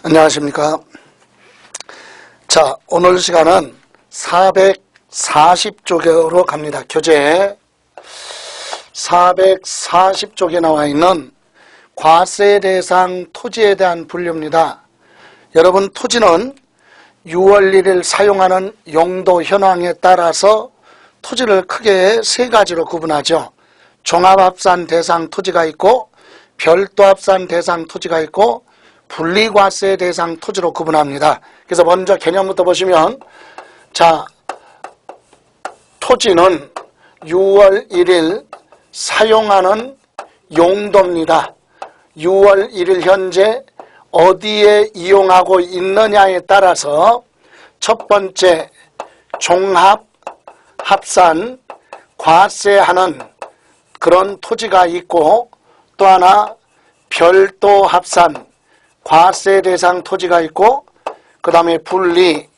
안녕하십니까. 자, 오늘 시간은 440쪽으로 갑니다. 교재 440쪽에 나와 있는 과세대상 토지에 대한 분류입니다. 여러분, 토지는 6월 1일 사용하는 용도 현황에 따라서 토지를 크게 세 가지로 구분하죠. 종합합산 대상 토지가 있고, 별도합산 대상 토지가 있고, 분리과세 대상 토지로 구분합니다. 그래서 먼저 개념부터 보시면, 자, 토지는 6월 1일 사용하는 용도입니다. 6월 1일 현재 어디에 이용하고 있느냐에 따라서 첫 번째 종합합산 과세하는 그런 토지가 있고, 또 하나 별도 합산 과세 대상 토지가 있고, 그 다음에 분리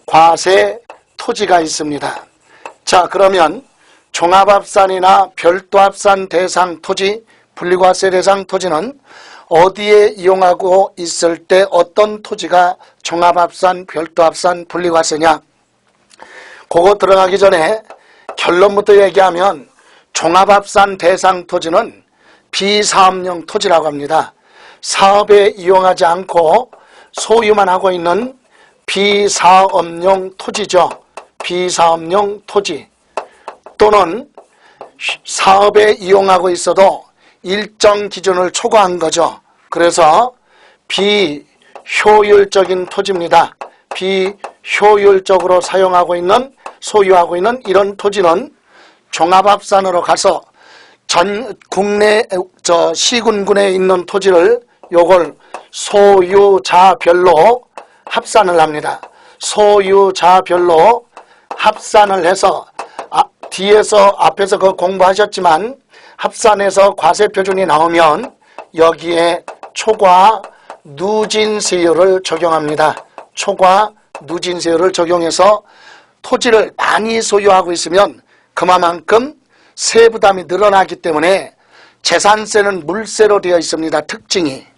과세 토지가 있습니다. 자, 그러면 종합합산이나 별도합산 대상 토지, 분리과세 대상 토지는 어디에 이용하고 있을 때 어떤 토지가 종합합산, 별도합산, 분리과세냐? 그거 들어가기 전에 결론부터 얘기하면 종합합산 대상 토지는 비사업용 토지라고 합니다. 사업에 이용하지 않고 소유만 하고 있는 비사업용 토지죠. 비사업용 토지 또는 사업에 이용하고 있어도 일정 기준을 초과한 거죠. 그래서 비효율적인 토지입니다. 비효율적으로 사용하고 있는, 소유하고 있는 이런 토지는 종합합산으로 가서 전 국내 시군군에 있는 토지를 요걸 소유자별로 합산을 합니다. 소유자별로 합산을 해서 뒤에서 앞에서 그 공부하셨지만 합산해서 과세표준이 나오면 여기에 초과 누진세율을 적용합니다. 초과 누진세율을 적용해서 토지를 많이 소유하고 있으면 그만큼 세부담이 늘어나기 때문에 재산세는 물세로 되어 있습니다. 특징이.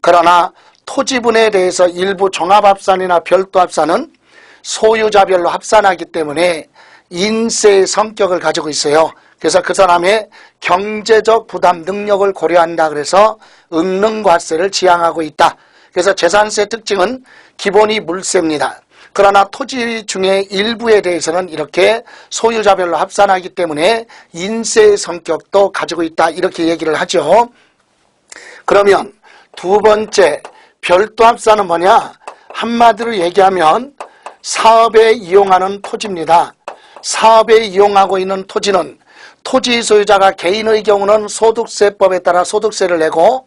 그러나 토지분에 대해서 일부 종합합산이나 별도합산은 소유자별로 합산하기 때문에 인세의 성격을 가지고 있어요. 그래서 그 사람의 경제적 부담 능력을 고려한다 그래서 은능과세를 지향하고 있다. 그래서 재산세 특징은 기본이 물세입니다. 그러나 토지 중에 일부에 대해서는 이렇게 소유자별로 합산하기 때문에 인세의 성격도 가지고 있다. 이렇게 얘기를 하죠. 그러면 두 번째 별도 합산은 뭐냐? 한마디로 얘기하면 사업에 이용하는 토지입니다. 사업에 이용하고 있는 토지는 토지 소유자가 개인의 경우는 소득세법에 따라 소득세를 내고,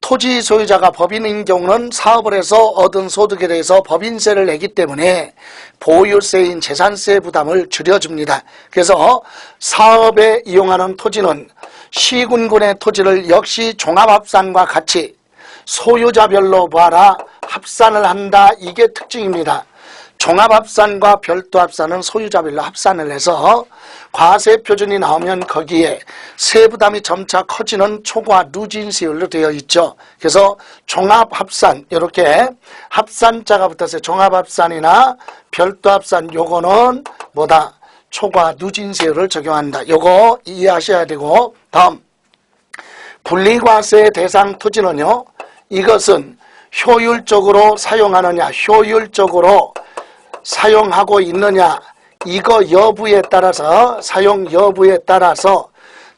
토지 소유자가 법인인 경우는 사업을 해서 얻은 소득에 대해서 법인세를 내기 때문에 보유세인 재산세 부담을 줄여줍니다. 그래서 사업에 이용하는 토지는 시군군의 토지를 역시 종합합산과 같이 소유자별로 봐라 합산을 한다. 이게 특징입니다. 종합합산과 별도합산은 소유자별로 합산을 해서 과세표준이 나오면 거기에 세부담이 점차 커지는 초과 누진세율로 되어 있죠. 그래서 종합합산, 이렇게 합산자가 붙어서 종합합산이나 별도합산, 요거는 뭐다? 초과 누진세율을 적용한다. 요거 이해하셔야 되고, 다음 분리과세 대상 토지는요, 이것은 효율적으로 사용하느냐, 효율적으로 사용하고 있느냐, 이거 여부에 따라서, 사용 여부에 따라서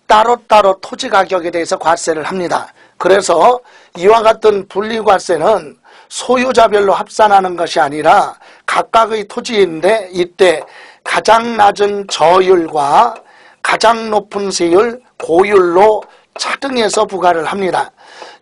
따로따로 토지 가격에 대해서 과세를 합니다. 그래서 이와 같은 분리과세는 소유자별로 합산하는 것이 아니라 각각의 토지인데, 이때 가장 낮은 저율과 가장 높은 세율, 고율로 차등해서 부과를 합니다.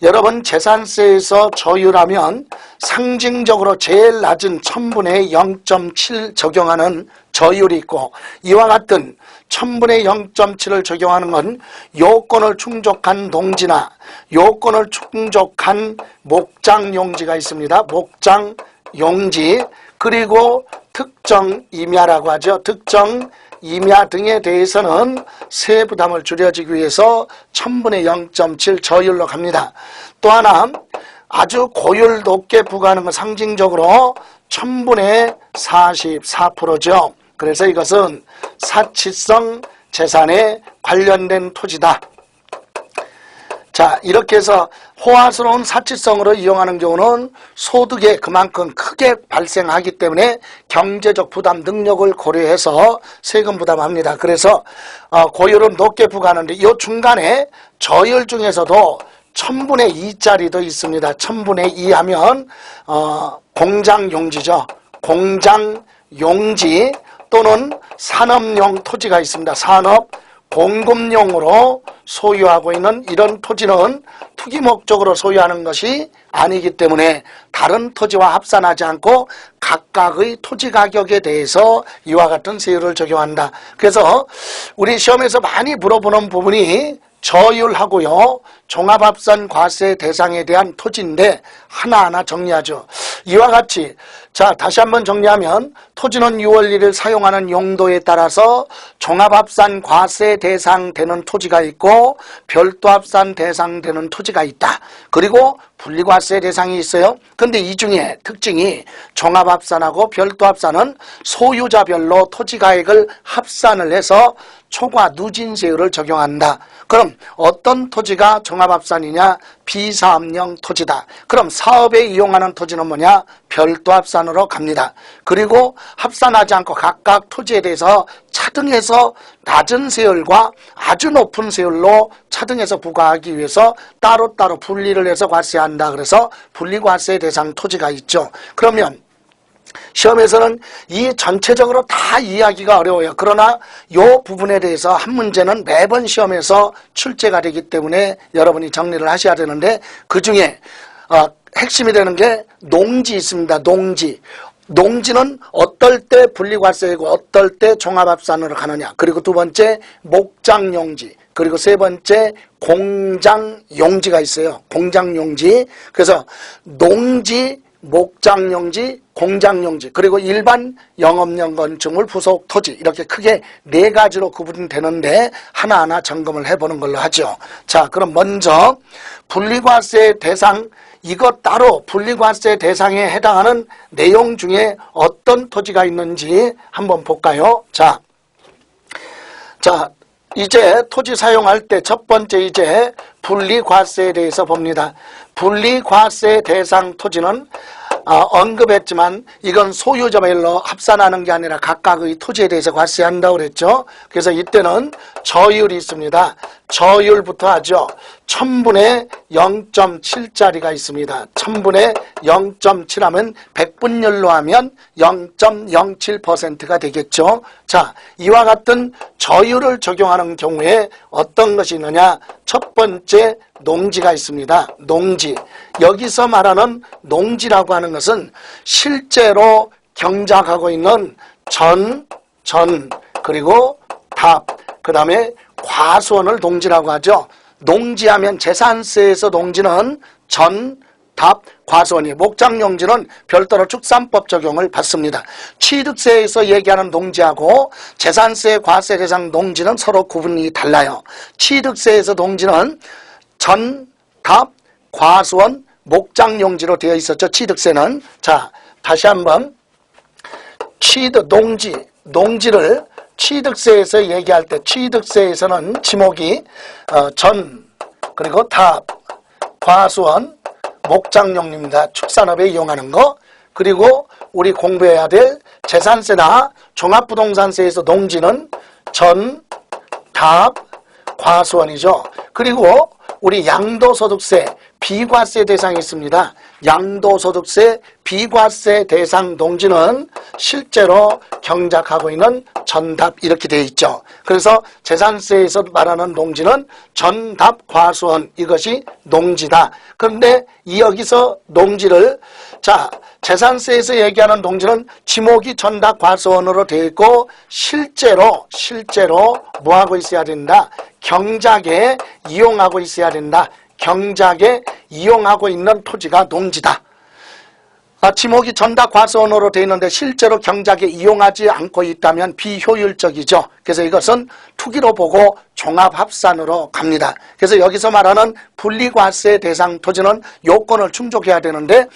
여러분, 재산세에서 저율하면 상징적으로 제일 낮은 1000분의 0.7 적용하는 저율이 있고, 이와 같은 1000분의 0.7을 적용하는 건 요건을 충족한 농지나 요건을 충족한 목장용지가 있습니다. 목장용지, 그리고 특정 임야라고 하죠. 특정 임야 등에 대해서는 세부담을 줄여주기 위해서 1000분의 0.7 저율로 갑니다. 또 하나 아주 고율 높게 부과하는 건 상징적으로 1000분의 44%죠. 그래서 이것은 사치성 재산에 관련된 토지다. 자, 이렇게 해서 호화스러운 사치성으로 이용하는 경우는 소득에 그만큼 크게 발생하기 때문에 경제적 부담 능력을 고려해서 세금 부담합니다. 그래서 고율은 높게 부과하는데 이 중간에 저율 중에서도 1000분의 2짜리도 있습니다. 1000분의 2 하면 공장용지죠. 공장용지 또는 산업용 토지가 있습니다. 산업 공급용으로 소유하고 있는 이런 토지는 투기 목적으로 소유하는 것이 아니기 때문에 다른 토지와 합산하지 않고 각각의 토지 가격에 대해서 이와 같은 세율을 적용한다. 그래서 우리 시험에서 많이 물어보는 부분이 저율하고요, 종합합산 과세 대상에 대한 토지인데 하나하나 정리하죠. 이와 같이 자, 다시 한번 정리하면 토지는 유월리를 사용하는 용도에 따라서 종합합산 과세 대상 되는 토지가 있고 별도 합산 대상 되는 토지가 있다. 그리고 분리과세 대상이 있어요. 근데 이 중에 특징이 종합합산하고 별도 합산은 소유자별로 토지가액을 합산을 해서 초과 누진세율을 적용한다. 그럼 어떤 토지가 종합합산이냐? 비사업용 토지다. 그럼 사업에 이용하는 토지는 뭐냐? 별도 합산으로 갑니다. 그리고 합산하지 않고 각각 토지에 대해서 차등해서 낮은 세율과 아주 높은 세율로 차등해서 부과하기 위해서 따로따로 분리를 해서 과세한다. 그래서 분리과세 대상 토지가 있죠. 그러면 시험에서는 이 전체적으로 다 이해하기가 어려워요. 그러나 이 부분에 대해서 한 문제는 매번 시험에서 출제가 되기 때문에 여러분이 정리를 하셔야 되는데 그 중에 핵심이 되는 게 농지 있습니다. 농지는 어떨 때 분리과세이고 어떨 때 종합합산으로 가느냐. 그리고 두 번째 목장용지. 그리고 세 번째 공장용지가 있어요. 공장용지. 그래서 농지, 목장용지, 공장용지, 그리고 일반 영업용 건축물 부속 토지, 이렇게 크게 네 가지로 구분이 되는데 하나하나 점검을 해보는 걸로 하죠. 자, 그럼 먼저 분리과세 대상, 이것 따로 분리과세 대상에 해당하는 내용 중에 어떤 토지가 있는지 한번 볼까요? 자, 이제 토지 사용할 때 첫 번째 이제 분리과세에 대해서 봅니다. 분리과세 대상 토지는 언급했지만 이건 소유자별로 합산하는 게 아니라 각각의 토지에 대해서 과세한다고 그랬죠. 그래서 이때는 저율이 있습니다. 저율부터 하죠. 1000분의 0.7짜리가 있습니다. 1000분의 0.7 하면 100분율로 하면 0.07%가 되겠죠. 자, 이와 같은 저율을 적용하는 경우에 어떤 것이 있느냐? 첫 번째 농지가 있습니다. 농지. 여기서 말하는 농지라고 하는 것은 실제로 경작하고 있는 그리고 답, 그 다음에 과수원을 농지라고 하죠. 농지하면 재산세에서 농지는 답, 과수원이, 목장용지는 별도로 축산법 적용을 받습니다. 취득세에서 얘기하는 농지하고 재산세 과세 대상 농지는 서로 구분이 달라요. 취득세에서 농지는 답, 과수원, 목장용지로 되어 있었죠. 취득세는. 자, 다시 한번 농지를 취득세에서 얘기할 때 취득세에서는 지목이 그리고 답, 과수원, 목장용입니다. 축산업에 이용하는 거. 그리고 우리 공부해야 될 재산세나 종합부동산세에서 농지는 답, 과수원이죠. 그리고 우리 양도소득세 비과세 대상이 있습니다. 양도소득세 비과세 대상 농지는 실제로 경작하고 있는 전답, 이렇게 되어 있죠. 그래서 재산세에서 말하는 농지는 전답, 과수원, 이것이 농지다. 그런데 여기서 농지를 재산세에서 얘기하는 농지는 지목이 전답, 과수원으로 되어 있고 실제로 뭐하고 있어야 된다? 경작에 이용하고 있어야 된다. 경작에 이용하고 있는 토지가 농지다. 지목이 전다 과수원으로 되어 있는데 실제로 경작에 이용하지 않고 있다면 비효율적이죠. 그래서 이것은 투기로 보고 종합합산으로 갑니다. 그래서 여기서 말하는 분리과세 대상 토지는 요건을 충족해야 되는데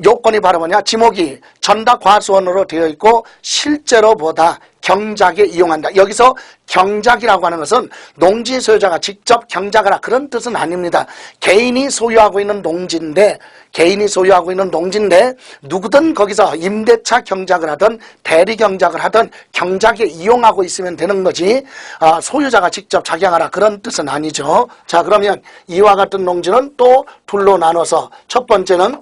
요건이 바로 뭐냐? 지목이 전다 과수원으로 되어 있고 실제로 보다 경작에 이용한다. 여기서 경작이라고 하는 것은 농지 소유자가 직접 경작하라 그런 뜻은 아닙니다. 개인이 소유하고 있는 농지인데 누구든 거기서 임대차 경작을 하든 대리 경작을 하든 경작에 이용하고 있으면 되는 거지 소유자가 직접 작용하라 그런 뜻은 아니죠. 자, 그러면 이와 같은 농지는 또 둘로 나눠서 첫 번째는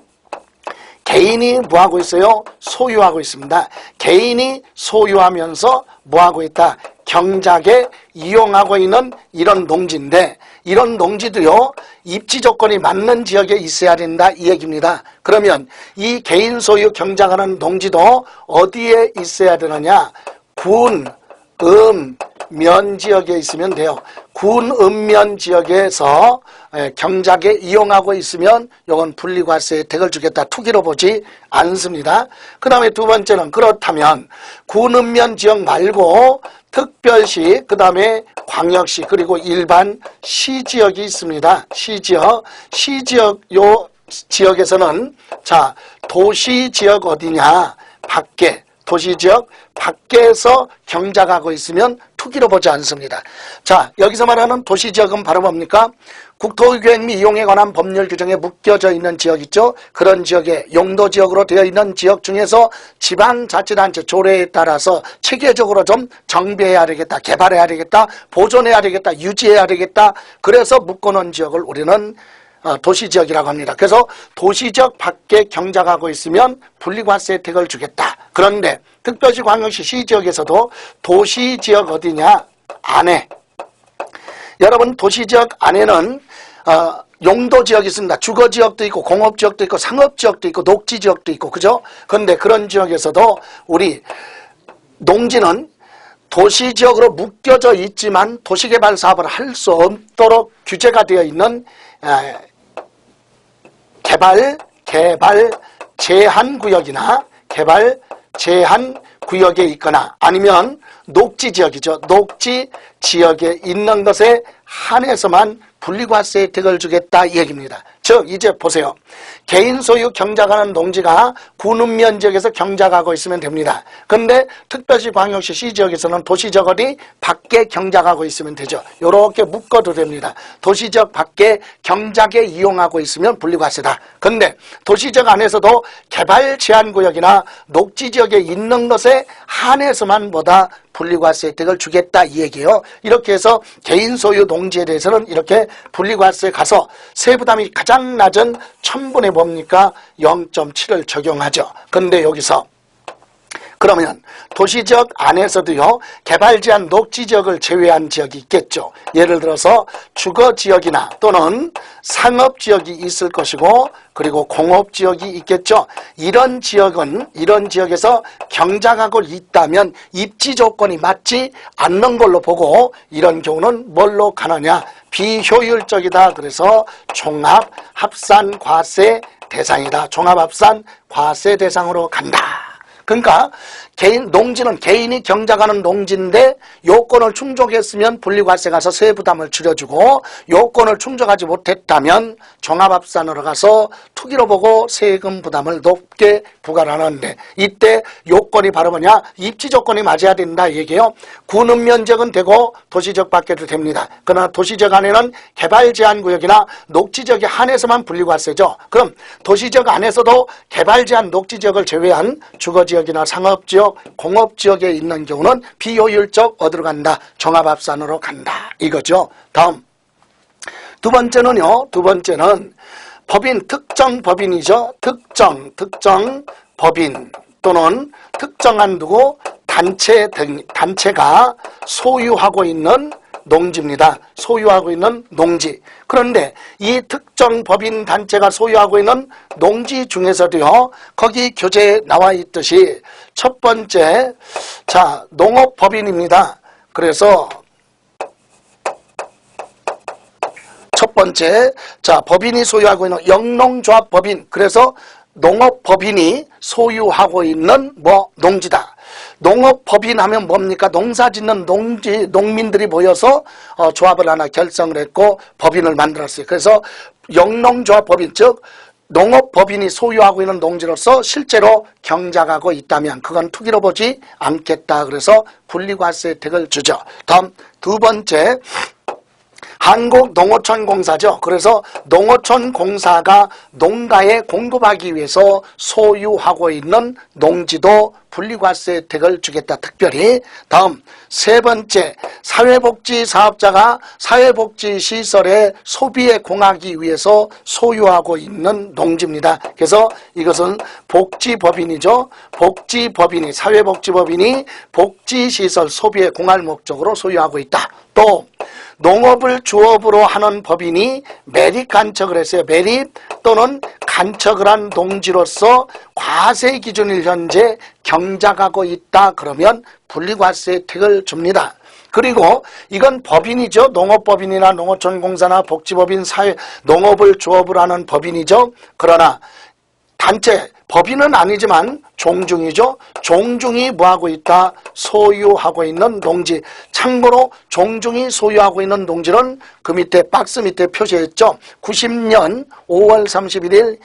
개인이 뭐하고 있어요? 소유하고 있습니다. 개인이 소유하면서 뭐하고 있다? 경작에 이용하고 있는 이런 농지인데 이런 농지도요 입지 조건이 맞는 지역에 있어야 된다 이 얘기입니다. 그러면 이 개인 소유 경작하는 농지도 어디에 있어야 되느냐? 군, 면 지역에 있으면 돼요. 군, 면 지역에서 경작에 이용하고 있으면 이건 분리과세 혜택을 주겠다. 투기로 보지 않습니다. 그 다음에 두 번째는 그렇다면 군, 면 지역 말고 특별시, 그 다음에 광역시, 그리고 일반 시지역이 있습니다. 시지역, 요 지역에서는 자 도시지역 어디냐? 밖에. 도시지역 밖에서 경작하고 있으면 투기로 보지 않습니다. 자, 여기서 말하는 도시지역은 바로 뭡니까? 국토의계획 및 이용에 관한 법률 규정에 묶여져 있는 지역 있죠? 그런 지역에 용도지역으로 되어 있는 지역 중에서 지방자치단체 조례에 따라서 체계적으로 좀 정비해야 되겠다, 개발해야 되겠다, 보존해야 되겠다, 유지해야 되겠다. 그래서 묶어놓은 지역을 우리는 도시지역이라고 합니다. 그래서 도시지역 밖에 경작하고 있으면 분리과세 혜택을 주겠다. 그런데 특별시 광역시 시지역에서도 도시지역 어디냐? 안에. 여러분 도시지역 안에는 용도지역이 있습니다. 주거지역도 있고 공업지역도 있고 상업지역도 있고 녹지지역도 있고 그죠? 그런데 그런 지역에서도 우리 농지는 도시지역으로 묶여져 있지만 도시개발 사업을 할 수 없도록 규제가 되어 있는 개발 제한구역이나 개발 제한구역에 있거나 아니면 녹지지역이죠. 녹지지역에 있는 것에 한해서만 분리과세 혜택을 주겠다 이 얘기입니다. 즉 이제 보세요. 개인 소유 경작하는 농지가 군읍면 지역에서 경작하고 있으면 됩니다. 그런데 특별시 광역시 시지역에서는 도시지역 어디 밖에 경작하고 있으면 되죠. 이렇게 묶어도 됩니다. 도시지역 밖에 경작에 이용하고 있으면 분리과세다. 그런데 도시지역 안에서도 개발 제한구역이나 녹지지역에 있는 것에 한해서만 보다 분리과세 혜택을 주겠다 이 얘기예요. 이렇게 해서 개인 소유 농지에 대해서는 이렇게 분리과세에 가서 세부담이 가장 낮은 1000분의 뭡니까? 0.7을 적용하죠. 그런데 여기서 그러면 도시지역 안에서도요 개발 제한 녹지지역을 제외한 지역이 있겠죠. 예를 들어서 주거지역이나 또는 상업지역이 있을 것이고 그리고 공업지역이 있겠죠. 이런 지역에서 경작하고 있다면 입지 조건이 맞지 않는 걸로 보고 이런 경우는 뭘로 가느냐? 비효율적이다. 그래서 종합합산과세 대상이다. 종합합산과세 대상으로 간다. 그러니까 농지는 개인이 경작하는 농지인데 요건을 충족했으면 분리과세 가서 세부담을 줄여주고 요건을 충족하지 못했다면 종합합산으로 가서 투기로 보고 세금 부담을 높게 부과하는데 이때 요건이 바로 뭐냐? 입지 조건이 맞아야 된다 얘기예요. 군읍면 지역은 되고 도시지역 밖에도 됩니다. 그러나 도시지역 안에는 개발 제한 구역이나 녹지지역에 한해서만 분리과세죠. 그럼 도시지역 안에서도 개발 제한 녹지지역을 제외한 주거지역이나 상업지역, 공업지역에 있는 경우는 비효율적 어디로 간다? 종합합산으로 간다. 이거죠. 다음 두 번째는 법인, 특정 법인이죠. 특정 법인 또는 특정한 누구 단체가 소유하고 있는 농지입니다. 소유하고 있는 농지. 그런데 이 특정 법인 단체가 소유하고 있는 농지 중에서도요, 거기 교재에 나와 있듯이 첫 번째, 자, 농업법인입니다. 그래서 첫 번째, 자, 법인이 소유하고 있는 영농조합법인. 그래서 농업법인이 소유하고 있는 농지다. 농업법인 하면 뭡니까? 농사짓는 농민들이 모여서 조합을 하나 결성을 했고 법인을 만들었어요. 그래서 영농조합법인, 즉 농업법인이 소유하고 있는 농지로서 실제로 경작하고 있다면 그건 투기로 보지 않겠다. 그래서 분리과세 혜택을 주죠. 다음 두 번째, 한국농어촌공사죠. 그래서 농어촌공사가 농가에 공급하기 위해서 소유하고 있는 농지도 분리과세 혜택을 주겠다. 특별히. 다음 세 번째, 사회복지사업자가 사회복지시설의 소비에 공하기 위해서 소유하고 있는 농지입니다. 그래서 이것은 복지법인이죠. 복지법인이, 사회복지법인이 복지시설 소비에 공할 목적으로 소유하고 있다. 또 농업을 주업으로 하는 법인이 매립 간척을 했어요. 매립 또는 간척을 한 농지로서 과세 기준을 현재 경작하고 있다. 그러면 분리과세 혜택을 줍니다. 그리고 이건 법인이죠. 농업법인이나 농어촌공사나 복지법인, 농업을 주업으로 하는 법인이죠. 그러나 단체, 법인은 아니지만 종중이죠. 종중이 뭐하고 있다? 소유하고 있는 농지. 참고로 종중이 소유하고 있는 농지는 그 밑에 박스 밑에 표시했죠. 90년 5월 31일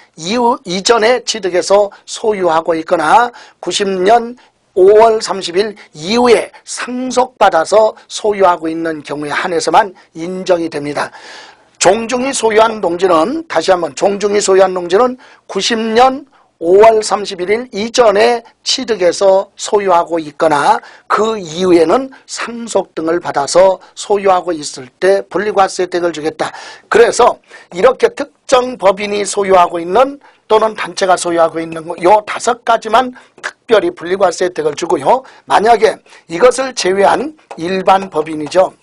이전에 취득해서 소유하고 있거나 90년 5월 30일 이후에 상속받아서 소유하고 있는 경우에 한해서만 인정이 됩니다. 종중이 소유한 농지는, 다시 한번, 종중이 소유한 농지는 90년 5월 31일 이전에 취득해서 소유하고 있거나 그 이후에는 상속 등을 받아서 소유하고 있을 때 분리과세 혜택을 주겠다. 그래서 이렇게 특정 법인이 소유하고 있는 또는 단체가 소유하고 있는 요 5가지만 특별히 분리과세 혜택을 주고요. 만약에 이것을 제외한 일반 법인이죠.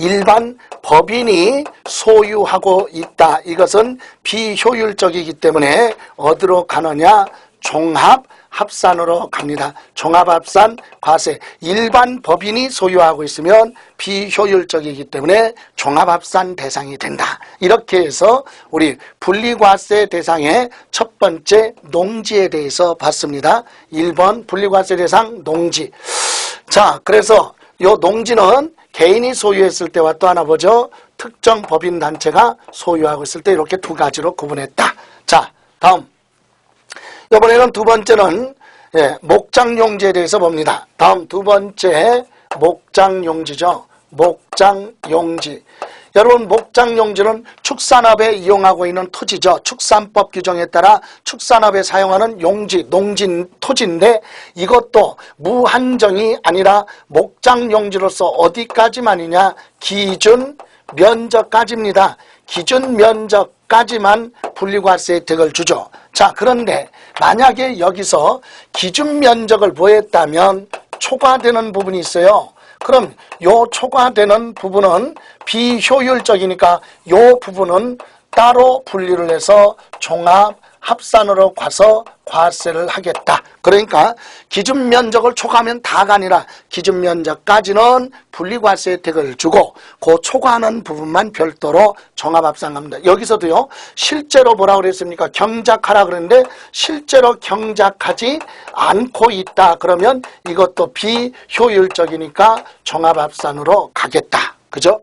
일반 법인이 소유하고 있다. 이것은 비효율적이기 때문에 어디로 가느냐? 종합합산으로 갑니다. 종합합산 과세. 일반 법인이 소유하고 있으면 비효율적이기 때문에 종합합산 대상이 된다. 이렇게 해서 우리 분리과세 대상의 첫 번째 농지에 대해서 봤습니다. 1번 분리과세 대상 농지. 자, 그래서 요 농지는 개인이 소유했을 때와 또 하나 보죠. 특정 법인 단체가 소유하고 있을 때 이렇게 2가지로 구분했다. 자, 다음. 이번에는 두 번째는 목장용지에 대해서 봅니다. 다음 두 번째 목장용지죠. 목장용지. 여러분, 목장용지는 축산업에 이용하고 있는 토지죠. 축산법 규정에 따라 축산업에 사용하는 용지, 농지, 토지인데 이것도 무한정이 아니라 목장용지로서 어디까지만이냐? 기준 면적까지입니다. 기준 면적까지만 분리과세 혜택을 주죠. 자, 그런데 만약에 여기서 기준 면적을 보였다면 초과되는 부분이 있어요. 그럼 요 초과되는 부분은 비효율적이니까 요 부분은 따로 분리를 해서 종합 합산으로 가서 과세를 하겠다. 그러니까 기준 면적을 초과하면 다가 아니라 기준 면적까지는 분리과세 혜택을 주고 그 초과하는 부분만 별도로 종합합산합니다. 여기서도요, 실제로 뭐라고 그랬습니까? 경작하라 그랬는데 실제로 경작하지 않고 있다. 그러면 이것도 비효율적이니까 종합합산으로 가겠다. 그죠?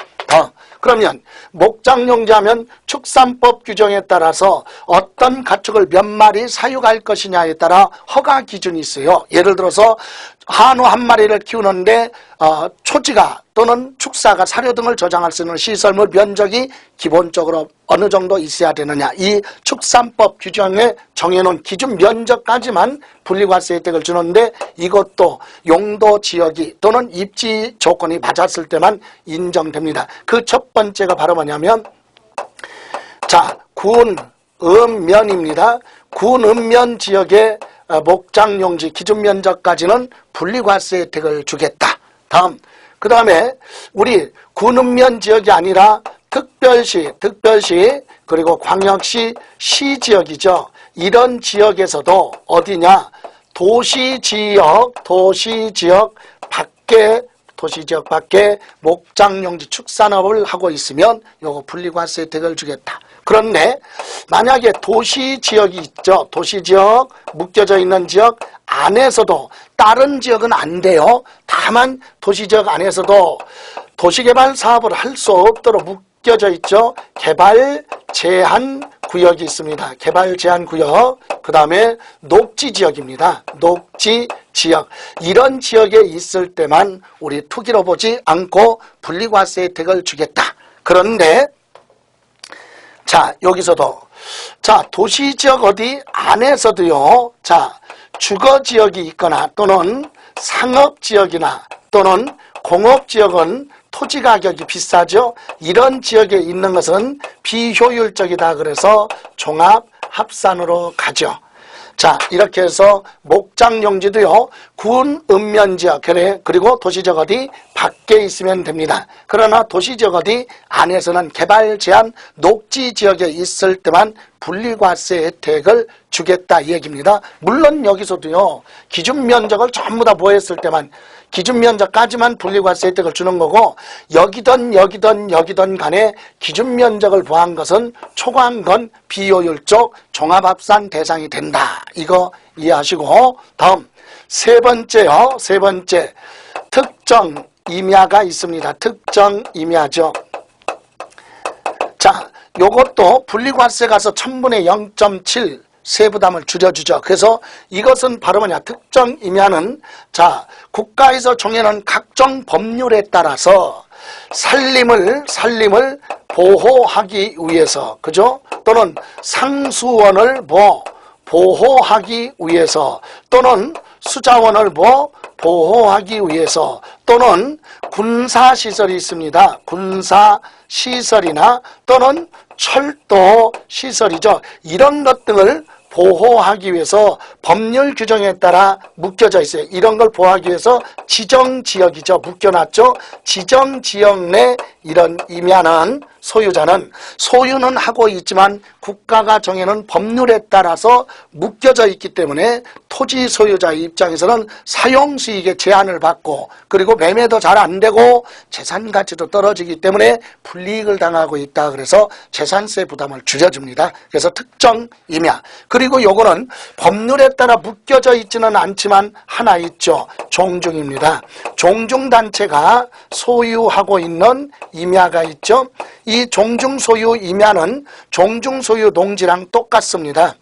그러면 목장용지 하면 축산법 규정에 따라서 어떤 가축을 몇 마리 사육할 것이냐에 따라 허가 기준이 있어요. 예를 들어서 한우 한 마리를 키우는데 초지가 또는 축사가 사료 등을 저장할 수 있는 시설물 면적이 기본적으로 어느 정도 있어야 되느냐. 이 축산법 규정에 정해놓은 기준 면적까지만 분리과세 혜택을 주는데 이것도 용도 지역이 또는 입지 조건이 맞았을 때만 인정됩니다. 그 첫 번째가 바로 뭐냐면, 자, 군, 읍면입니다. 군, 읍면 지역의 목장용지 기준 면적까지는 분리과세 혜택을 주겠다. 다음, 그 다음에 우리 군읍면 지역이 아니라 특별시, 그리고 광역시, 시지역이죠. 이런 지역에서도 어디냐? 도시지역 밖에 목장용지 축산업을 하고 있으면 요거 분리과세 혜택을 주겠다. 그런데 만약에 도시지역이 있죠. 도시지역, 묶여져 있는 지역 안에서도 다른 지역은 안 돼요. 다만 도시지역 안에서도 도시개발 사업을 할 수 없도록 묶여져 있죠. 개발 제한 구역이 있습니다. 개발 제한 구역, 그 다음에 녹지 지역입니다. 녹지 지역. 이런 지역에 있을 때만 우리 투기로 보지 않고 분리과세 혜택을 주겠다. 그런데 자, 여기서도 자, 도시지역 어디 안에서도요. 자, 주거지역이 있거나 또는 상업지역이나 또는 공업지역은 토지 가격이 비싸죠. 이런 지역에 있는 것은 비효율적이다. 그래서 종합합산으로 가죠. 자, 이렇게 해서 목장용지도요, 군 읍면지역, 그리고 도시지역 어디 밖에 있으면 됩니다. 그러나 도시지역 어디 안에서는 개발 제한 녹지지역에 있을 때만 분리과세 혜택을 주겠다 이 얘기입니다. 물론 여기서도요, 기준 면적을 전부 다 보였을 때만 기준 면적까지만 분리과세 혜택을 주는 거고, 여기든 간에 기준 면적을 보한 것은 초과한 비효율적 종합합산 대상이 된다. 이거 이해하시고, 다음 세 번째요. 세 번째, 특정 임야가 있습니다. 특정 임야죠. 자, 요것도 분리과세 가서 1000분의 0.7 세부담을 줄여주죠. 그래서 이것은 바로 뭐냐, 특정 임야는 자, 국가에서 정해놓은 각종 법률에 따라서 산림을 보호하기 위해서, 그죠? 또는 상수원을 보호하기 위해서, 또는 수자원을 보호하기 위해서, 또는 군사시설이 있습니다. 군사시설이나 또는 철도시설이죠. 이런 것 등을 보호하기 위해서 법률 규정에 따라 묶여져 있어요. 이런 걸 보호하기 위해서 지정지역이죠. 묶여놨죠. 지정지역 내 이런 임야는 소유는 하고 있지만 국가가 정해놓은 법률에 따라서 묶여져 있기 때문에 토지 소유자의 입장에서는 사용수익에 제한을 받고, 그리고 매매도 잘 안 되고 재산 가치도 떨어지기 때문에 불이익을 당하고 있다. 그래서 재산세 부담을 줄여줍니다. 그래서 특정 임야. 그리고 요거는 법률에 따라 묶여져 있지는 않지만 하나 있죠. 종중입니다. 종중단체가 소유하고 있는 임야가 있죠. 이 종중소유 임야는 종중소유 농지랑 똑같습니다.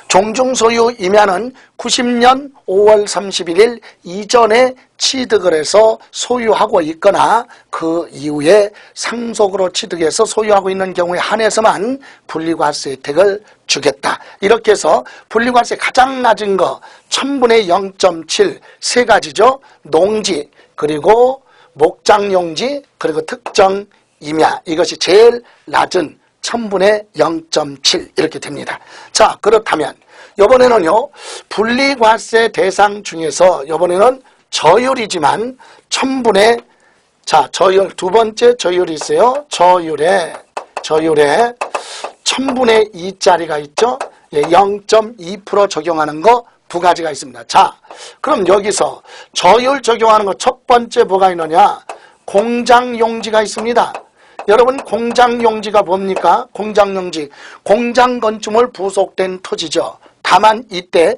종중소유 임야는 90년 5월 31일 이전에 취득을 해서 소유하고 있거나 그 이후에 상속으로 취득해서 소유하고 있는 경우에 한해서만 분리과세 혜택을 주겠다. 이렇게 해서 분리과세 가장 낮은 거 1000분의 0.7 세 가지죠. 농지, 그리고 목장용지, 그리고 특정 임야, 이것이 제일 낮은 1000분의 0.7 이렇게 됩니다. 자, 그렇다면 이번에는요, 분리과세 대상 중에서 이번에는 저율이지만 1000분의, 자, 저율 두 번째 저율이 있어요. 저율에 1000분의 2짜리가 있죠. 0.2% 적용하는 거 두 가지가 있습니다. 자, 그럼 여기서 저율 적용하는 거 첫 번째 뭐가 있느냐? 공장용지가 있습니다. 여러분, 공장용지가 뭡니까? 공장용지, 공장 건축물 부속된 토지죠. 다만 이때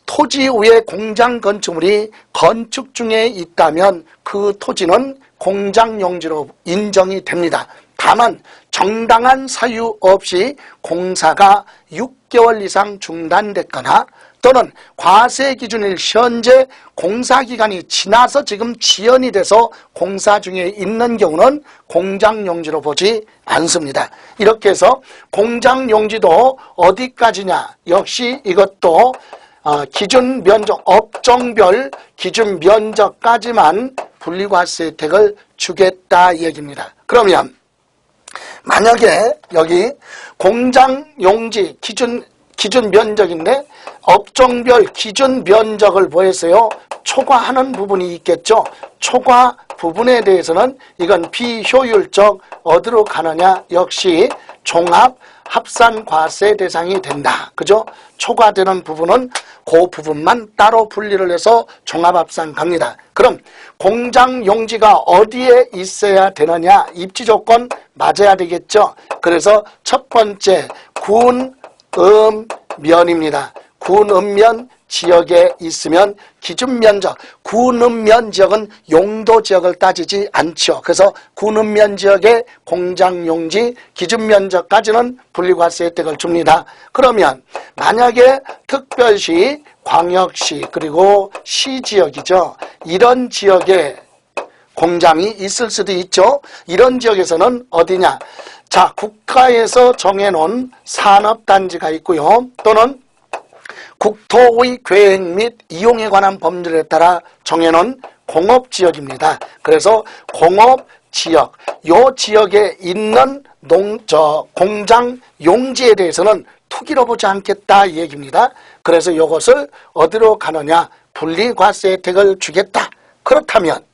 토지 위에 공장 건축물이 건축 중에 있다면 그 토지는 공장용지로 인정이 됩니다. 다만 정당한 사유 없이 공사가 6개월 이상 중단됐거나 또는 과세 기준일 현재 공사 기간이 지나서 지금 지연이 돼서 공사 중에 있는 경우는 공장용지로 보지 않습니다. 이렇게 해서 공장용지도 어디까지냐? 역시 이것도 기준 면적, 업종별 기준 면적까지만 분리과세 혜택을 주겠다 이 얘기입니다. 그러면 만약에 여기 공장용지 기준 면적인데 업종별 기준 면적을 보였어요. 초과하는 부분이 있겠죠. 초과 부분에 대해서는 이건 비효율적 어디로 가느냐? 역시 종합 합산 과세 대상이 된다. 그죠? 초과되는 부분은 그 부분만 따로 분리를 해서 종합합산 갑니다. 그럼 공장 용지가 어디에 있어야 되느냐? 입지 조건 맞아야 되겠죠? 그래서 첫 번째 군, 음, 면입니다. 군, 음, 면 지역에 있으면 기준 면적, 군, 음, 면 지역은 용도 지역을 따지지 않죠. 그래서 군, 음, 면 지역의 공장 용지 기준 면적까지는 분리과세 혜택을 줍니다. 그러면 만약에 특별시, 광역시 그리고 시지역이죠. 이런 지역에 공장이 있을 수도 있죠. 이런 지역에서는 어디냐? 자, 국가에서 정해놓은 산업단지가 있고요. 또는 국토의 계획 및 이용에 관한 법률에 따라 정해놓은 공업지역입니다. 그래서 공업지역, 요 지역에 있는 공장 용지에 대해서는 투기로 보지 않겠다 이 얘기입니다. 그래서 이것을 어디로 가느냐? 분리과세 혜택을 주겠다. 그렇다면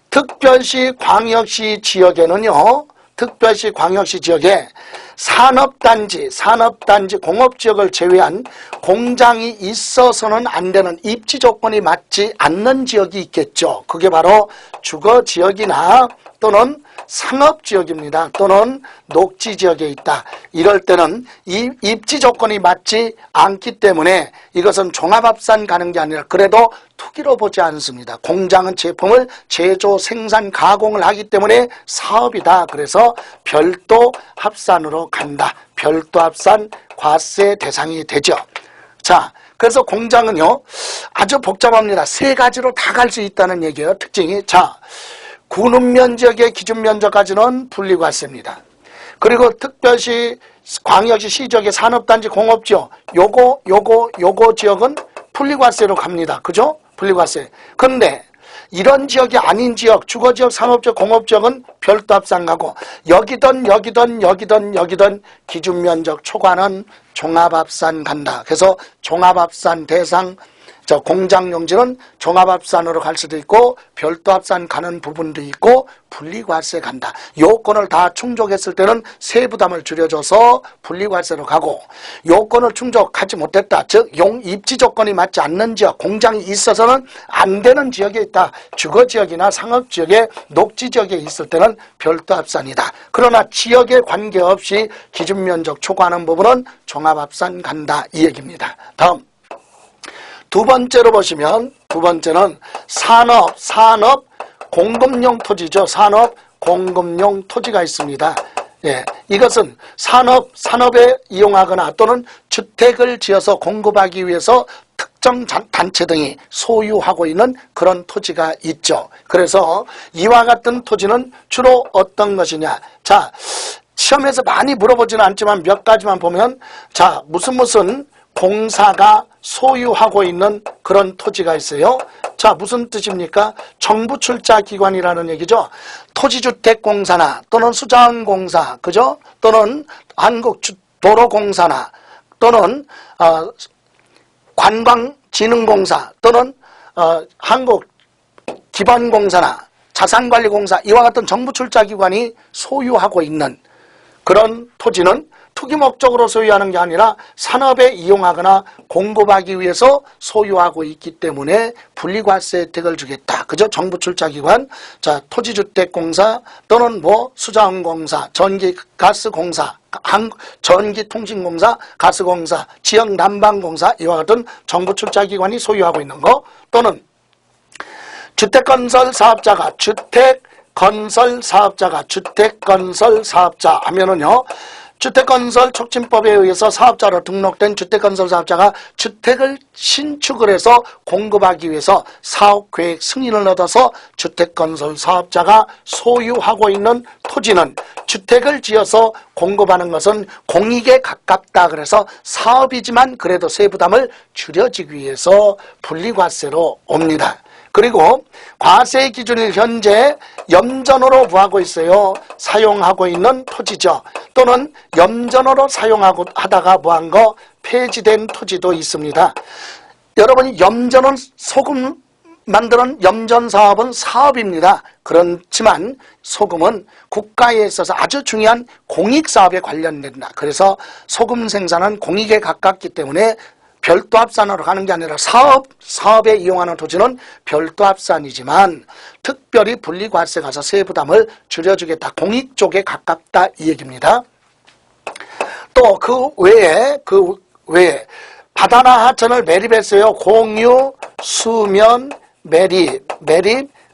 특별시, 광역시 지역에는요. 특별시, 광역시 지역에 산업단지, 공업지역을 제외한 공장이 있어서는 안 되는 입지 조건이 맞지 않는 지역이 있겠죠. 그게 바로 주거지역이나 또는 상업지역입니다. 또는 녹지지역에 있다. 이럴 때는 이 입지 조건이 맞지 않기 때문에 이것은 종합합산 가는 게 아니라 그래도 투기로 보지 않습니다. 공장은 제품을 제조, 생산, 가공을 하기 때문에 사업이다. 그래서 별도 합산으로 간다. 별도 합산 과세 대상이 되죠. 자, 그래서 공장은요 아주 복잡합니다. 세 가지로 다 갈 수 있다는 얘기예요. 특징이. 자, 군읍면 지역의 기준 면적까지는 분리과세입니다. 그리고 특별시, 광역시, 시지역의 산업단지, 공업지역 요거 지역은 분리과세로 갑니다. 그죠? 분리과세. 그런데 이런 지역이 아닌 지역, 주거지역, 상업지역, 공업지역은 별도 합산 가고 여기든 기준 면적 초과는 종합합산 간다. 그래서 종합합산 대상 공장 용지는 종합합산으로 갈 수도 있고 별도 합산 가는 부분도 있고 분리과세 간다. 요건을 다 충족했을 때는 세부담을 줄여줘서 분리과세로 가고 요건을 충족하지 못했다. 즉 입지 조건이 맞지 않는 지역, 공장이 있어서는 안 되는 지역에 있다. 주거지역이나 상업지역에 녹지지역에 있을 때는 별도 합산이다. 그러나 지역에 관계없이 기준면적 초과하는 부분은 종합합산 간다. 이 얘기입니다. 다음. 두 번째로 보시면 두 번째는 산업 공급용 토지죠. 산업 공급용 토지가 있습니다. 예, 이것은 산업에 이용하거나 또는 주택을 지어서 공급하기 위해서 특정 단체 등이 소유하고 있는 그런 토지가 있죠. 그래서 이와 같은 토지는 주로 어떤 것이냐? 자, 시험에서 많이 물어보지는 않지만 몇 가지만 보면 자, 무슨 공사가 소유하고 있는 그런 토지가 있어요. 자, 무슨 뜻입니까? 정부 출자 기관이라는 얘기죠. 토지주택공사나 또는 수자원공사, 그죠? 또는 한국도로공사나 또는 관광진흥공사 또는 한국기반공사나 자산관리공사 이와 같은 정부 출자 기관이 소유하고 있는 그런 토지는 투기 목적으로 소유하는 게 아니라 산업에 이용하거나 공급하기 위해서 소유하고 있기 때문에 분리과세 혜택을 주겠다. 그죠? 정부 출자기관, 자, 토지주택공사 또는 수자원공사, 전기가스공사, 전기통신공사, 가스공사, 지역난방공사 이와 같은 정부 출자기관이 소유하고 있는 거 또는 주택건설 사업자가 주택건설 하면은요, 주택건설 촉진법에 의해서 사업자로 등록된 주택건설 사업자가 주택을 신축을 해서 공급하기 위해서 사업계획 승인을 얻어서 주택건설 사업자가 소유하고 있는 토지는 주택을 지어서 공급하는 것은 공익에 가깝다. 그래서 사업이지만 그래도 세부담을 줄여주기 위해서 분리과세로 옵니다. 그리고 과세 기준일 현재 염전으로 뭐하고 있어요? 사용하고 있는 토지죠. 또는 염전으로 사용하고 하다가 뭐한 거 폐지된 토지도 있습니다. 여러분이 염전은 소금 만드는 염전사업은 사업입니다. 그렇지만 소금은 국가에 있어서 아주 중요한 공익사업에 관련된다. 그래서 소금 생산은 공익에 가깝기 때문에 별도 합산으로 가는 게 아니라 사업에 이용하는 토지는 별도 합산이지만 특별히 분리과세 가서 세부담을 줄여주겠다. 공익 쪽에 가깝다 이 얘기입니다. 또 그 외에 바다나 하천을 매립했어요. 공유, 수면, 매립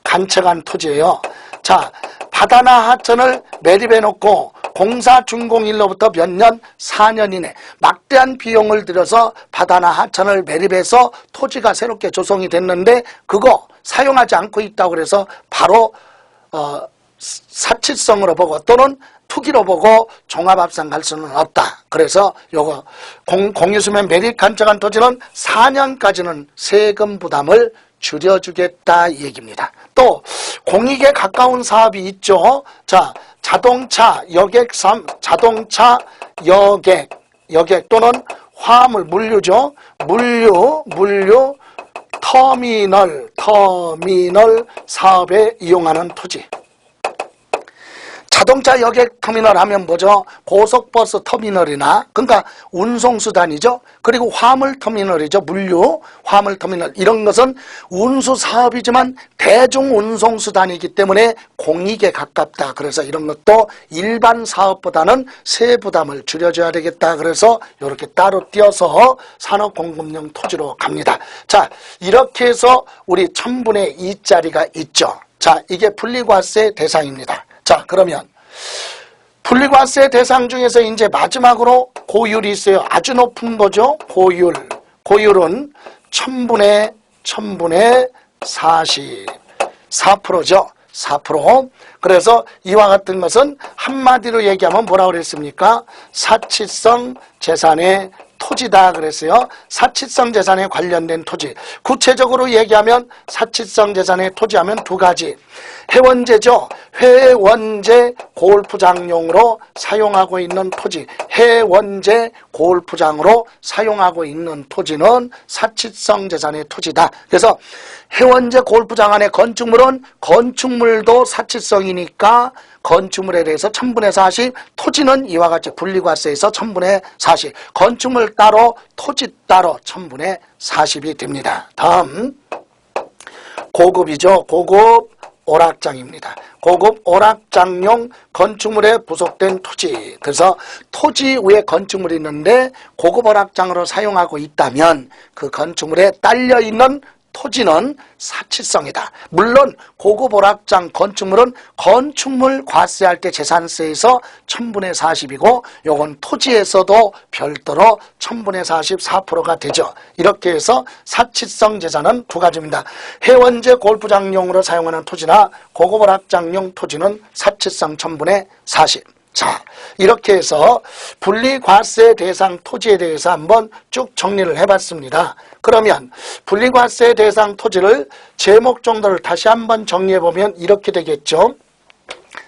간척한 토지예요. 자, 바다나 하천을 매립해 놓고 공사 준공일로부터 몇 년? 4년 이내 막대한 비용을 들여서 바다나 하천을 매립해서 토지가 새롭게 조성이 됐는데 그거 사용하지 않고 있다고 그래서 바로 사치성으로 보고 또는 투기로 보고 종합합산 갈 수는 없다. 그래서 요거 공유수면 매립 간척한 토지는 4년까지는 세금 부담을 줄여주겠다 이 얘기입니다. 또 공익에 가까운 사업이 있죠. 자, 자동차 여객 또는 화물 물류죠. 물류 터미널 사업에 이용하는 토지. 자동차 여객 터미널 하면 뭐죠? 고속버스 터미널이나 그러니까 운송수단이죠. 그리고 화물 터미널이죠. 물류 화물 터미널 이런 것은 운수 사업이지만 대중 운송수단이기 때문에 공익에 가깝다. 그래서 이런 것도 일반 사업보다는 세부담을 줄여줘야 되겠다. 그래서 이렇게 따로 띄어서 산업공급용 토지로 갑니다. 자, 이렇게 해서 우리 1000분의 2짜리가 있죠. 자, 이게 분리과세 대상입니다. 자, 그러면 분리과세 대상 중에서 이제 마지막으로 고율이 있어요. 아주 높은 거죠. 고율은 1000분의 40, 4%죠. 4%. 그래서 이와 같은 것은 한마디로 얘기하면 뭐라고 그랬습니까? 사치성 재산의 토지다 그랬어요. 사치성 재산에 관련된 토지. 구체적으로 얘기하면 사치성 재산의 토지하면 두 가지. 해원제죠. 해원제 골프장용으로 사용하고 있는 토지. 해원제 골프장으로 사용하고 있는 토지는 사치성 재산의 토지다. 그래서 해원제 골프장 안에 건축물은 건축물도 사치성이니까 건축물에 대해서 1000분의 40, 토지는 이와 같이 분리과세에서 1000분의 40, 건축물 따로 토지 따로 1000분의 40이 됩니다. 다음 고급이죠. 고급 오락장입니다. 고급 오락장용 건축물에 부속된 토지. 그래서 토지 위에 건축물이 있는데 고급 오락장으로 사용하고 있다면 그 건축물에 딸려있는 토지는 사치성이다. 물론 고급 오락장 건축물은 건축물 과세할 때 재산세에서 1000분의 40이고 요건 토지에서도 별도로 1000분의 44%가 되죠. 이렇게 해서 사치성 재산은 두 가지입니다. 해원제 골프장용으로 사용하는 토지나 고급 오락장용 토지는 사치성 1000분의 40. 자, 이렇게 해서 분리과세 대상 토지에 대해서 한번 쭉 정리를 해봤습니다. 그러면 분리과세 대상 토지를 제목 정도를 다시 한번 정리해보면 이렇게 되겠죠.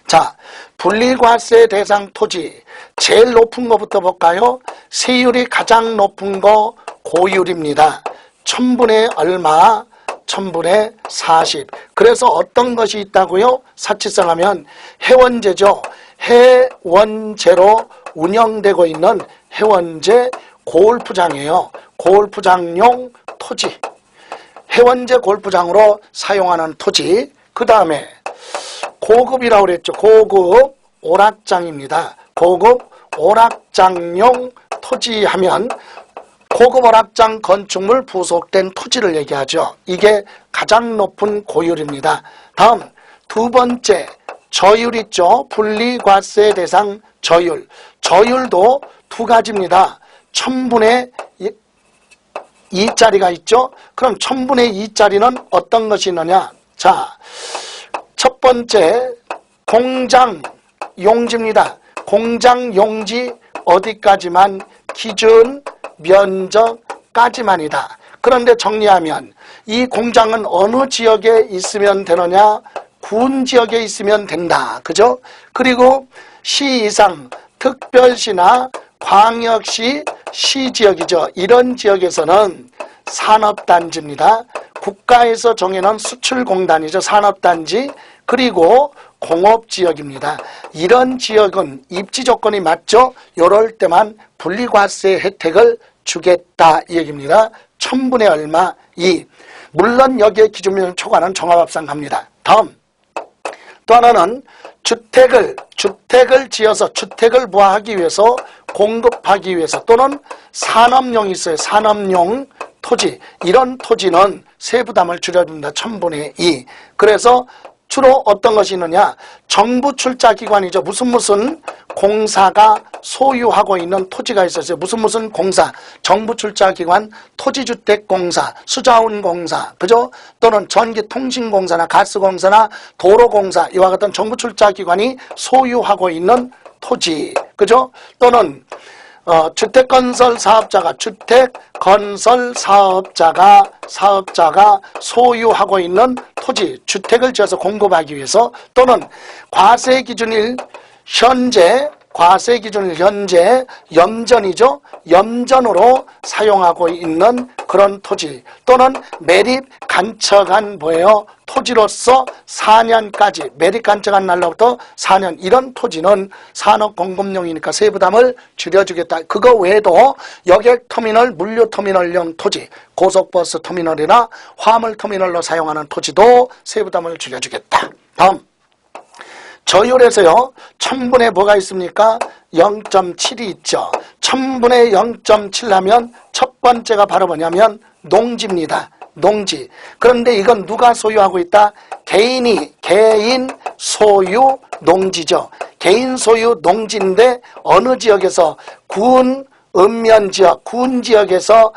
자, 분리과세 대상 토지 제일 높은 거부터 볼까요? 세율이 가장 높은 거 고율입니다. 1000분의 얼마? 1000분의 40. 그래서 어떤 것이 있다고요? 사치성 하면 해원제죠. 해원제로 운영되고 있는 해원제 골프장이에요. 골프장용 토지. 해원제 골프장으로 사용하는 토지. 그 다음에 고급이라고 그랬죠. 고급 오락장입니다. 고급 오락장용 토지 하면 고급 오락장 건축물 부속된 토지를 얘기하죠. 이게 가장 높은 고율입니다. 다음 두 번째 저율 있죠. 분리과세 대상 저율. 저율도 두 가지입니다. 1000분의 2짜리가 있죠. 그럼 1000분의 2짜리는 어떤 것이 있느냐. 자, 첫 번째 공장 용지입니다. 공장 용지 어디까지만? 기준 면적까지만이다. 그런데 정리하면 이 공장은 어느 지역에 있으면 되느냐? 군 지역에 있으면 된다. 그죠? 그리고 시 이상 특별시나 광역시 시지역이죠. 이런 지역에서는 산업단지입니다. 국가에서 정해놓은 수출공단이죠. 산업단지, 그리고 공업지역입니다. 이런 지역은 입지 조건이 맞죠? 이럴 때만 분리과세 혜택을 주겠다 이 얘기입니다. 1000분의 얼마 2. 물론 여기에 기준면을 초과하는 종합합산 갑니다. 다음 또 하나는 주택을 지어서 주택을 부화하기 위해서 공급하기 위해서 또는 산업용이 있어요. 산업용 토지, 이런 토지는 세부담을 줄여줍니다. 1000분의 2. 그래서 주로 어떤 것이 있느냐, 정부 출자기관이죠. 무슨 공사가 소유하고 있는 토지가 있었어요. 무슨 공사, 정부 출자기관, 토지주택공사, 수자원공사, 그죠? 또는 전기통신공사나 가스공사나 도로공사, 이와 같은 정부 출자기관이 소유하고 있는 토지, 그죠? 또는 주택건설 사업자가 소유하고 있는 토지, 주택을 지어서 공급하기 위해서, 또는 과세 기준일 현재 염전이죠. 염전으로 사용하고 있는 그런 토지, 또는 매립 간척한 뭐예요? 토지로서 4년까지, 매립 간척한 날로부터 4년, 이런 토지는 산업공급용이니까 세부담을 줄여주겠다. 그거 외에도 여객터미널, 물류터미널용 토지, 고속버스 터미널이나 화물터미널로 사용하는 토지도 세부담을 줄여주겠다. 다음 저율에서요, 1000분의 뭐가 있습니까? 0.7이 있죠. 1000분의 0.7 하면 첫 번째가 바로 뭐냐면 농지입니다. 농지. 그런데 이건 누가 소유하고 있다? 개인 소유 농지죠. 개인 소유 농지인데 어느 지역에서 군, 읍면지역, 군지역에서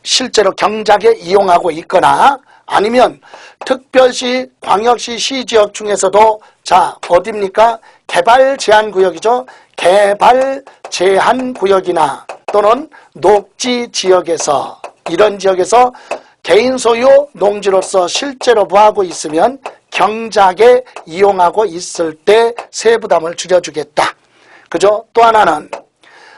실제로 경작에 이용하고 있거나, 아니면 특별시, 광역시, 시지역 중에서도 자 어디입니까? 개발 제한 구역이죠. 개발 제한 구역이나 또는 녹지 지역에서, 이런 지역에서 개인 소유 농지로서 실제로 부하고 있으면 경작에 이용하고 있을 때 세부담을 줄여주겠다. 그죠? 또 하나는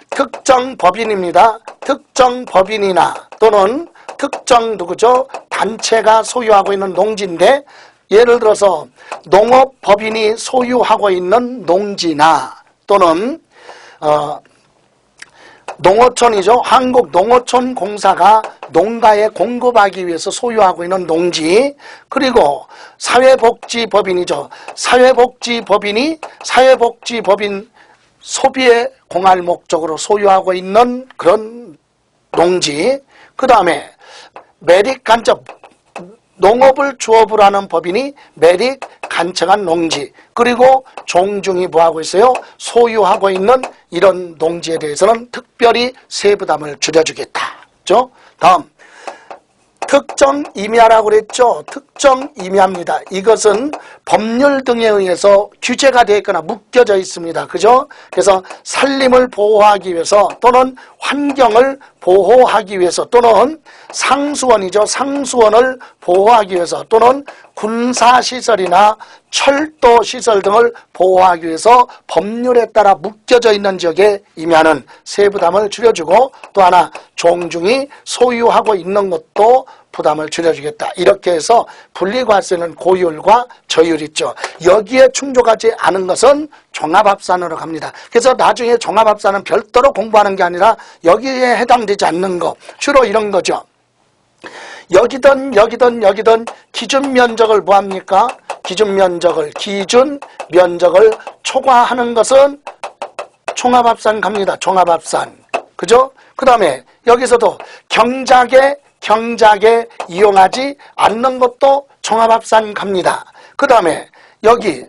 특정 법인입니다. 특정 법인이나 또는 특정 누구죠? 단체가 소유하고 있는 농지인데, 예를 들어서 농업법인이 소유하고 있는 농지나 또는 농어촌이죠. 한국농어촌공사가 농가에 공급하기 위해서 소유하고 있는 농지, 그리고 사회복지법인이죠. 사회복지법인 소비에 공할 목적으로 소유하고 있는 그런 농지, 그 다음에 매립 간척, 농업을 주업으로 하는 법인이 매립 간척한 농지, 그리고 종중이 뭐하고 있어요? 소유하고 있는 이런 농지에 대해서는 특별히 세부담을 줄여주겠다. 그죠? 다음 특정 임야라고 그랬죠. 특정 임야입니다. 이것은 법률 등에 의해서 규제가 되어 있거나 묶여져 있습니다. 그죠? 그래서 산림을 보호하기 위해서 또는 환경을 보호하기 위해서 또는 상수원이죠. 상수원을 보호하기 위해서 또는 군사시설이나 철도시설 등을 보호하기 위해서 법률에 따라 묶여져 있는 지역의 임야는 세부담을 줄여주고, 또 하나 종중이 소유하고 있는 것도 부담을 줄여주겠다. 이렇게 해서 분리과세는 고율과 저율 있죠. 여기에 충족하지 않은 것은 종합합산으로 갑니다. 그래서 나중에 종합합산은 별도로 공부하는 게 아니라 여기에 해당되지 않는 거, 주로 이런 거죠. 여기든 기준 면적을 뭐합니까? 기준 면적을 초과하는 것은 종합합산 갑니다. 종합합산. 그죠? 그 다음에 여기서도 경작에 이용하지 않는 것도 종합합산 갑니다. 그 다음에 여기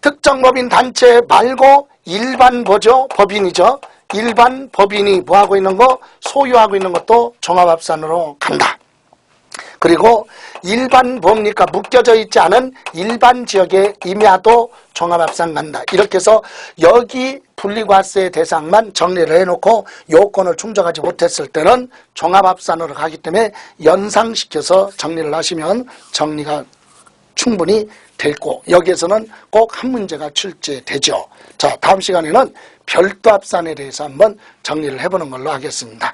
특정 법인 단체 말고 일반 법인이죠. 일반 법인이 뭐하고 있는 거? 소유하고 있는 것도 종합합산으로 간다. 그리고 일반 뭡니까? 묶여져 있지 않은 일반 지역의 임야도 종합합산 간다. 이렇게 해서 여기 분리과세 대상만 정리를 해놓고 요건을 충족하지 못했을 때는 종합합산으로 가기 때문에 연상시켜서 정리를 하시면 정리가 충분히 되고, 여기에서는 꼭 한 문제가 출제되죠. 자, 다음 시간에는 별도 합산에 대해서 한번 정리를 해보는 걸로 하겠습니다.